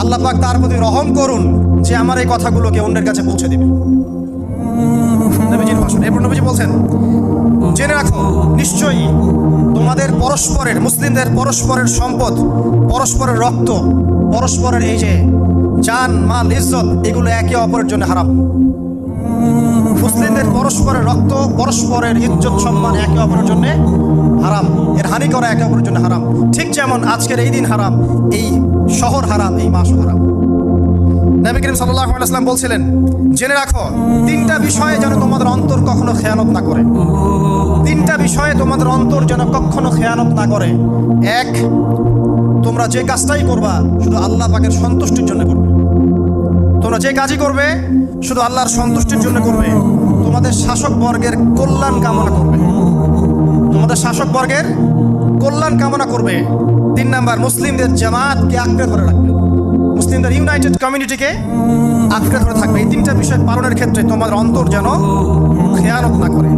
আল্লাহ পাক তার প্রতি রহম করুন যে আমার এই কথাগুলোকে অন্যের কাছে পৌঁছে দিবে। নবীজির ভাষণ। এরপর নবীজি বলছেন, জেনে রাখো নিশ্চয়ই তোমাদের পরস্পরের, মুসলিমদের পরস্পরের সম্পদ, পরস্পরের রক্ত, পরস্পরের এই যে জান মাল ইজ্জত, এগুলো একে অপরের জন্য হারাম। মুসলিমদের পরস্পরের রক্ত, পরস্পরের ইজ্জত সম্মান একে অপরের জন্য হারাম। এর হানি করা একে অপরের জন্য হারাম। ঠিক যেমন আজকের এই দিন হারাম, এই শহর হারাম, এই মাসও হারাম। নবী করিম সাল্লাল্লাহু আলাইহি ওয়াসাল্লাম বলছিলেন, জেনে রাখো তিনটা বিষয়ে যেন তোমাদের অন্তর কখনো খেয়ানত না করে। তিনটা বিষয়ে তোমাদের অন্তর যেন কখনো খেয়ানত না করে। এক, তোমরা যে কাজটাই করবা শুধু আল্লাহ পাকের সন্তুষ্টির জন্য করবে। তোমরা যে কাজই করবে শুধু আল্লাহর সন্তুষ্টির জন্য করবে। তোমাদের শাসক বর্গের কল্যাণ কামনা করবে। তোমাদের শাসক বর্গের কল্যাণ কামনা করবে। 3 নাম্বার, মুসলিমদের জামাতকে আঁকড়ে ধরে রাখবে। মুসলিমদের ইউনাইটেড কমিউনিটিকে আঁকড়ে ধরে থাকবে। এই 3টা বিষয় পালনের ক্ষেত্রে তোমাদের অন্তর যেন খেয়ানত না করে।